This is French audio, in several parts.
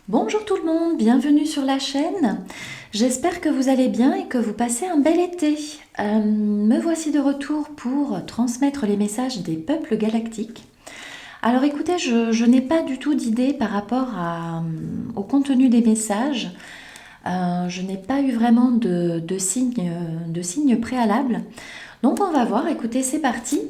Bonjour tout le monde, bienvenue sur la chaîne. J'espère que vous allez bien et que vous passez un bel été. Me voici de retour pour transmettre les messages des peuples galactiques. Alors écoutez, je n'ai pas du tout d'idée par rapport au contenu des messages. Je n'ai pas eu vraiment de signes préalables. Donc on va voir, écoutez, c'est parti.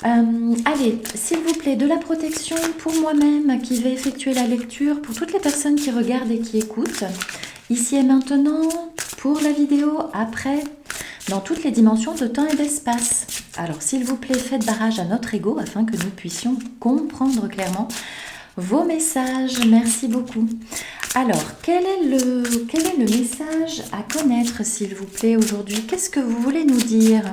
Allez, s'il vous plaît, de la protection pour moi-même qui vais effectuer la lecture, pour toutes les personnes qui regardent et qui écoutent, ici et maintenant, pour la vidéo, après, dans toutes les dimensions de temps et d'espace. Alors, s'il vous plaît, faites barrage à notre ego afin que nous puissions comprendre clairement vos messages. Merci beaucoup. Alors, quel est le message à connaître, s'il vous plaît, aujourd'hui? Qu'est-ce que vous voulez nous dire ?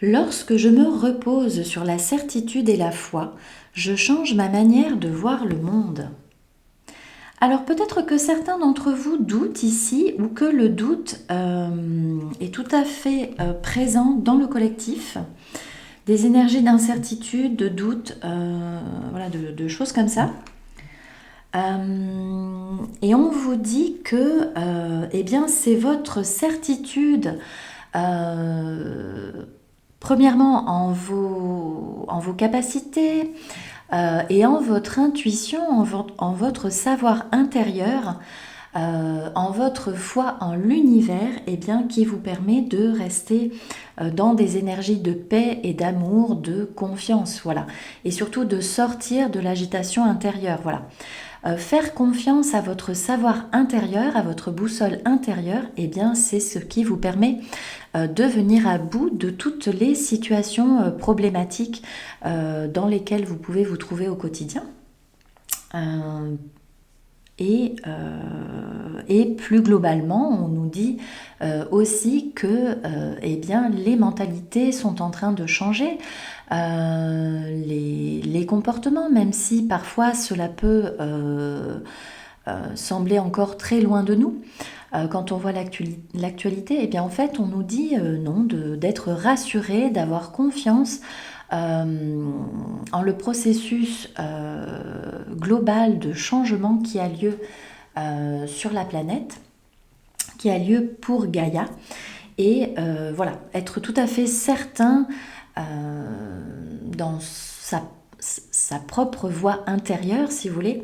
Lorsque je me repose sur la certitude et la foi, je change ma manière de voir le monde. Alors peut-être que certains d'entre vous doutent ici ou que le doute est tout à fait présent dans le collectif. Des énergies d'incertitude, de doute, voilà, de choses comme ça. Et on vous dit que eh bien, c'est votre certitude premièrement en vos capacités et en votre intuition, en votre savoir intérieur, en votre foi en l'univers, eh bien, qui vous permet de rester dans des énergies de paix et d'amour, de confiance, voilà. Et surtout de sortir de l'agitation intérieure, voilà. Faire confiance à votre savoir intérieur, à votre boussole intérieure, eh bien, c'est ce qui vous permet de venir à bout de toutes les situations problématiques dans lesquelles vous pouvez vous trouver au quotidien. Et plus globalement, on nous dit aussi que eh bien, les mentalités sont en train de changer, les comportements, même si parfois cela peut sembler encore très loin de nous. Quand on voit l'actualité, eh bien en fait on nous dit non, d'être rassuré, d'avoir confiance en le processus global de changement qui a lieu sur la planète, qui a lieu pour Gaïa. Et voilà, être tout à fait certain dans sa propre voie intérieure, si vous voulez,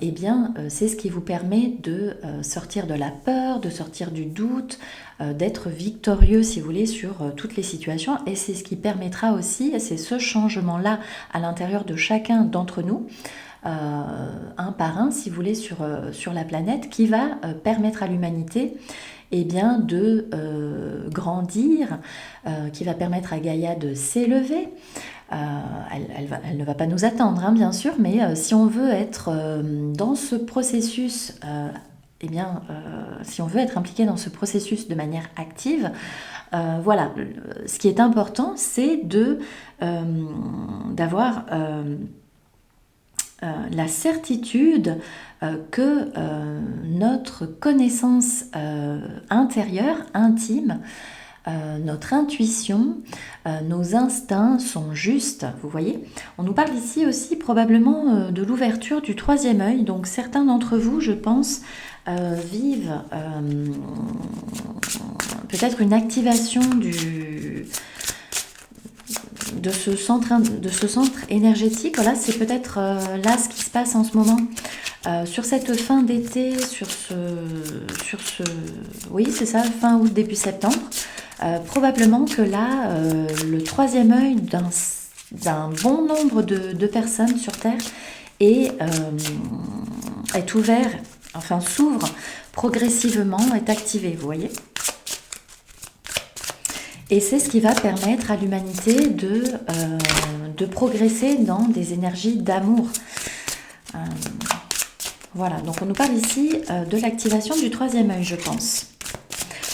eh bien, c'est ce qui vous permet de sortir de la peur, de sortir du doute, d'être victorieux, si vous voulez, sur toutes les situations. Et c'est ce qui permettra aussi, c'est ce changement-là à l'intérieur de chacun d'entre nous, un par un, si vous voulez, sur la planète, qui va permettre à l'humanité eh bien, de grandir, qui va permettre à Gaïa de s'élever. Elle ne va pas nous attendre, hein, bien sûr, mais si on veut être dans ce processus, eh bien, si on veut être impliqué dans ce processus de manière active, voilà, ce qui est important, c'est d'avoir la certitude que notre connaissance intérieure, intime, notre intuition, nos instincts sont justes, vous voyez. On nous parle ici aussi probablement de l'ouverture du troisième œil, donc certains d'entre vous, je pense, vivent peut-être une activation de ce centre énergétique. Voilà, c'est peut-être là ce qui se passe en ce moment. Sur cette fin d'été, oui, c'est ça, fin août, début septembre, probablement que là, le troisième œil d'un bon nombre de personnes sur Terre est ouvert, enfin s'ouvre progressivement, est activé, vous voyez. Et c'est ce qui va permettre à l'humanité de progresser dans des énergies d'amour. Voilà, donc on nous parle ici de l'activation du troisième œil, je pense.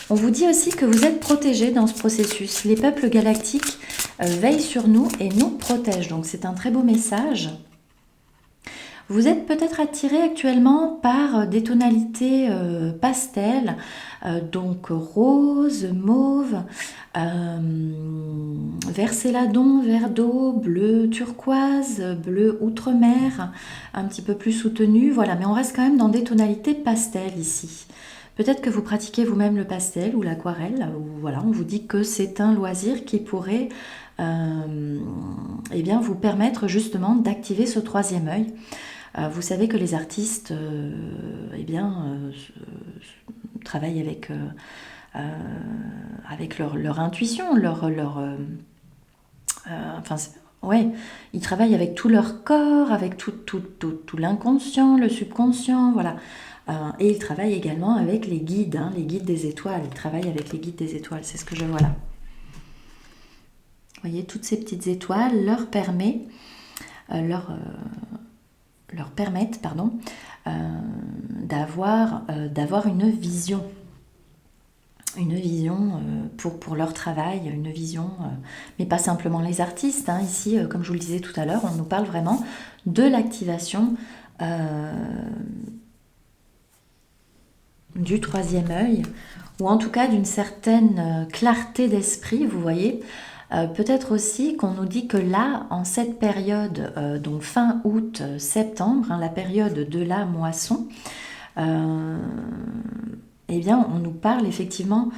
On vous dit aussi que vous êtes protégés dans ce processus. Les peuples galactiques veillent sur nous et nous protègent. Donc c'est un très beau message. Vous êtes peut-être attiré actuellement par des tonalités pastel, donc rose, mauve, vert céladon, vert d'eau, bleu turquoise, bleu outre-mer, un petit peu plus soutenu. Voilà, mais on reste quand même dans des tonalités pastel ici. Peut-être que vous pratiquez vous-même le pastel ou l'aquarelle, ou voilà, on vous dit que c'est un loisir qui pourrait eh bien, vous permettre justement d'activer ce troisième œil. Vous savez que les artistes eh bien, travaillent avec leur intuition, enfin, ouais, ils travaillent avec tout leur corps, avec tout l'inconscient, le subconscient, voilà. Et ils travaillent également avec les guides, hein, les guides des étoiles. Ils travaillent avec les guides des étoiles, c'est ce que je vois là. Vous voyez, toutes ces petites étoiles leur permettent d'avoir une vision pour leur travail, une vision, mais pas simplement les artistes. Hein. Ici, comme je vous le disais tout à l'heure, on nous parle vraiment de l'activation du troisième œil, ou en tout cas d'une certaine clarté d'esprit, vous voyez. Peut-être aussi qu'on nous dit que là, en cette période, donc fin août, septembre, hein, la période de la moisson, eh bien, on nous parle effectivement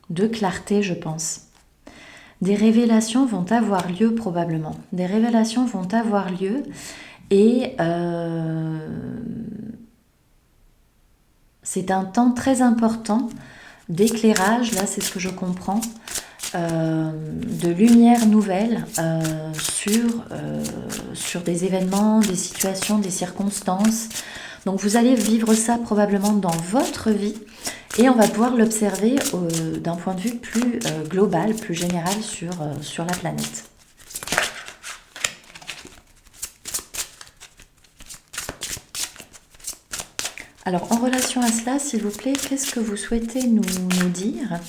de clarté, je pense. Des révélations vont avoir lieu probablement. Des révélations vont avoir lieu et c'est un temps très important d'éclairage, là c'est ce que je comprends, de lumière nouvelle sur des événements, des situations, des circonstances. Donc vous allez vivre ça probablement dans votre vie et on va pouvoir l'observer d'un point de vue plus global, plus général sur la planète. Alors en relation à cela, s'il vous plaît, qu'est-ce que vous souhaitez nous dire ?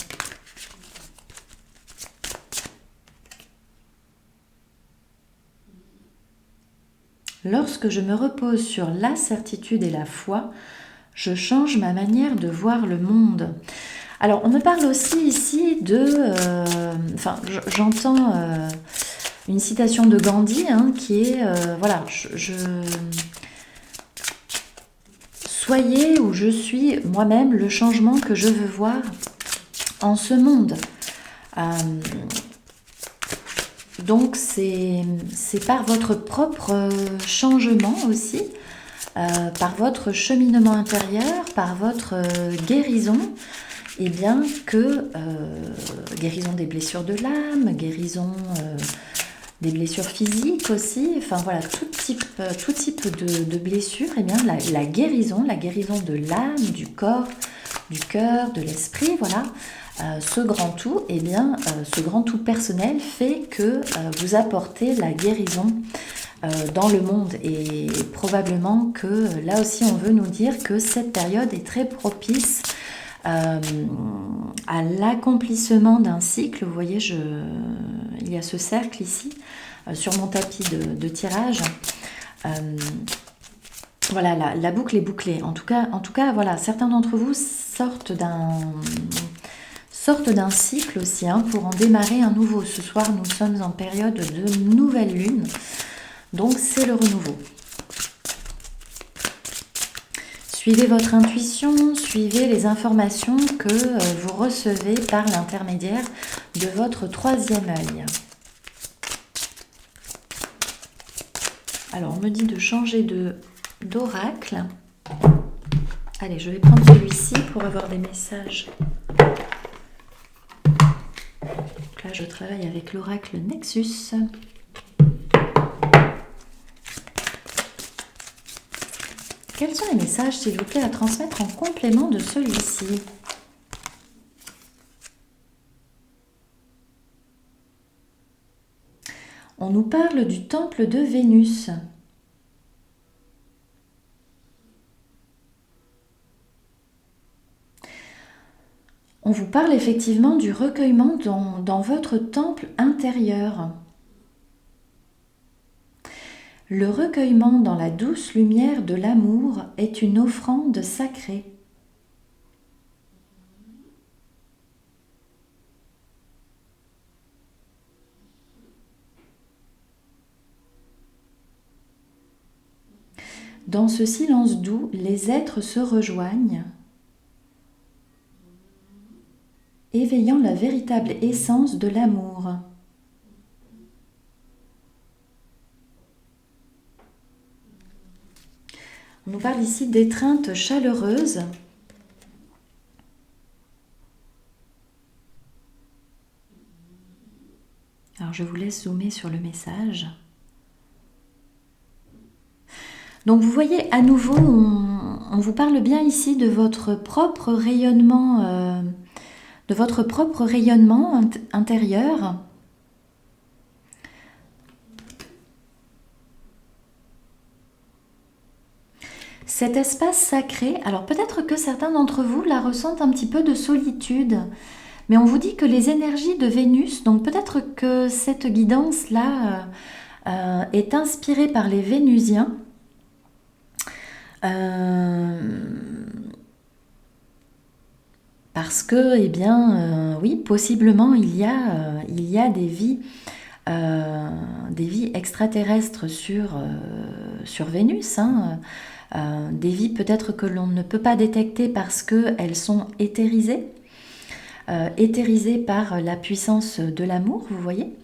Lorsque je me repose sur la certitude et la foi, je change ma manière de voir le monde. Alors, on me parle aussi ici j'entends une citation de Gandhi qui est, soyez ou je suis moi-même le changement que je veux voir en ce monde. Donc c'est par votre propre changement aussi, par votre cheminement intérieur, par votre guérison, et bien que guérison des blessures de l'âme, guérison des blessures physiques aussi, enfin voilà, tout type de blessures, et bien la guérison de l'âme, du corps, du cœur, de l'esprit, voilà. Ce grand tout, ce grand tout personnel fait que vous apportez la guérison dans le monde et probablement que là aussi on veut nous dire que cette période est très propice à l'accomplissement d'un cycle. Vous voyez, il y a ce cercle ici sur mon tapis de tirage. Voilà, la boucle est bouclée. En tout cas, voilà, certains d'entre vous sortent d'un cycle aussi pour en démarrer un nouveau. Ce soir, nous sommes en période de nouvelle lune, donc c'est le renouveau. Suivez votre intuition, suivez les informations que vous recevez par l'intermédiaire de votre troisième œil. Alors, on me dit de changer d'oracle. Allez, je vais prendre celui-ci pour avoir des messages. Là, je travaille avec l'oracle Nexus. Quels sont les messages, s'il vous plaît, à transmettre en complément de celui-ci ? On nous parle du temple de Vénus. On vous parle effectivement du recueillement dans votre temple intérieur. Le recueillement dans la douce lumière de l'amour est une offrande sacrée. Dans ce silence doux, les êtres se rejoignent, éveillant la véritable essence de l'amour. On nous parle ici d'étreinte chaleureuse. Alors je vous laisse zoomer sur le message. Donc vous voyez, à nouveau, on vous parle bien ici de votre propre rayonnement, intérieur. Cet espace sacré, alors peut-être que certains d'entre vous la ressentent un petit peu de solitude, mais on vous dit que les énergies de Vénus, donc peut-être que cette guidance-là est inspirée par les Vénusiens. Parce que, eh bien, oui, possiblement il y a des vies extraterrestres sur Vénus, hein, des vies peut-être que l'on ne peut pas détecter parce qu'elles sont éthérisées par la puissance de l'amour, vous voyez.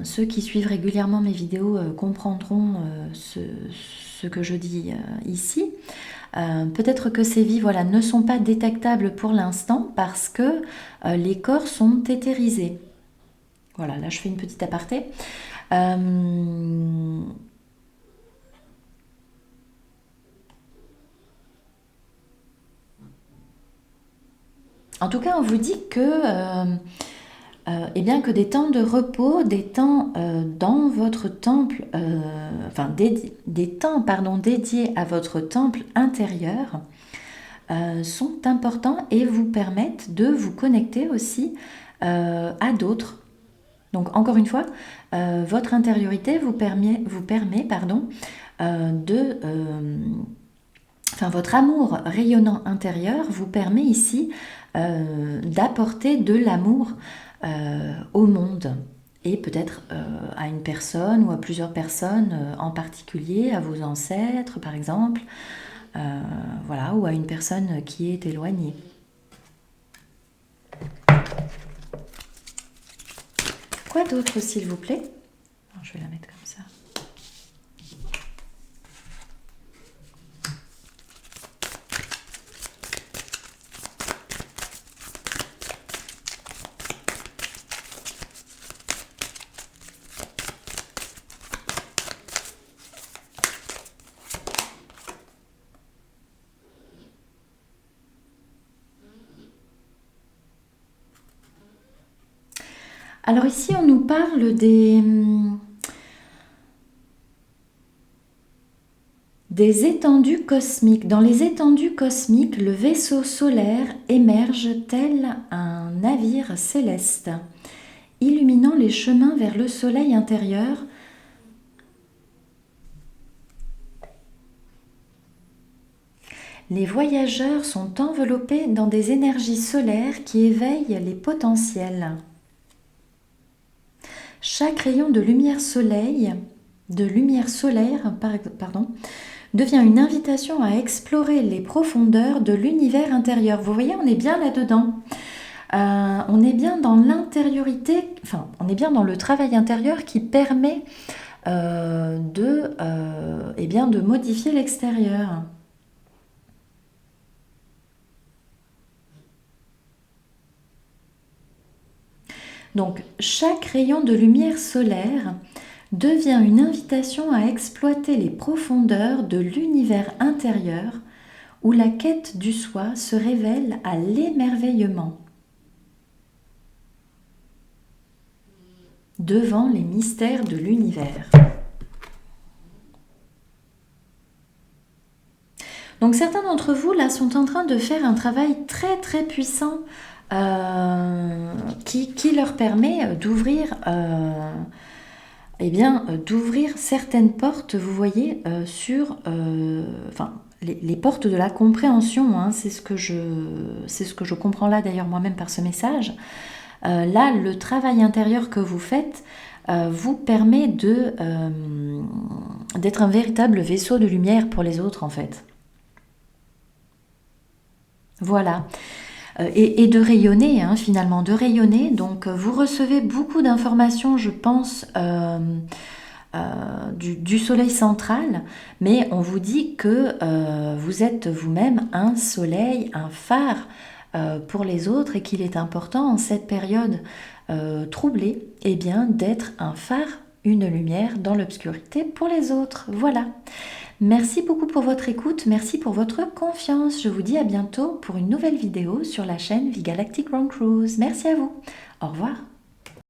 Ceux qui suivent régulièrement mes vidéos comprendront ce que je dis ici. Peut-être que ces vies ne sont pas détectables pour l'instant parce que les corps sont éthérisés. Voilà, là je fais une petite aparté. En tout cas, on vous dit que que des temps de repos, des temps dans votre temple, des temps dédiés à votre temple intérieur sont importants et vous permettent de vous connecter aussi à d'autres. Donc encore une fois, votre intériorité vous permet votre amour rayonnant intérieur vous permet ici d'apporter de l'amour au monde et peut-être à une personne ou à plusieurs personnes en particulier, à vos ancêtres par exemple, ou à une personne qui est éloignée. Quoi d'autre s'il vous plaît? Alors, je vais la mettre comme ça. Alors ici, on nous parle des étendues cosmiques. Dans les étendues cosmiques, le vaisseau solaire émerge tel un navire céleste, illuminant les chemins vers le soleil intérieur. Les voyageurs sont enveloppés dans des énergies solaires qui éveillent les potentiels. Chaque rayon de lumière solaire, devient une invitation à explorer les profondeurs de l'univers intérieur. Vous voyez, on est bien là-dedans. On est bien dans l'intériorité, on est bien dans le travail intérieur qui permet de modifier l'extérieur. Donc, chaque rayon de lumière solaire devient une invitation à exploiter les profondeurs de l'univers intérieur où la quête du soi se révèle à l'émerveillement devant les mystères de l'univers. Donc certains d'entre vous là sont en train de faire un travail très très puissant qui leur permet d'ouvrir eh bien, d'ouvrir certaines portes, vous voyez, sur, enfin, les portes de la compréhension, hein, c'est ce que je comprends là d'ailleurs moi-même par ce message. Là, le travail intérieur que vous faites vous permet d'être un véritable vaisseau de lumière pour les autres, en fait. Voilà. Et de rayonner, hein, finalement, de rayonner. Donc, vous recevez beaucoup d'informations, je pense, du soleil central, mais on vous dit que vous êtes vous-même un soleil, un phare pour les autres et qu'il est important en cette période troublée, eh bien, d'être un phare, une lumière dans l'obscurité pour les autres. Voilà. Merci beaucoup pour votre écoute, merci pour votre confiance. Je vous dis à bientôt pour une nouvelle vidéo sur la chaîne V Galactic Round Cruise. Merci à vous. Au revoir.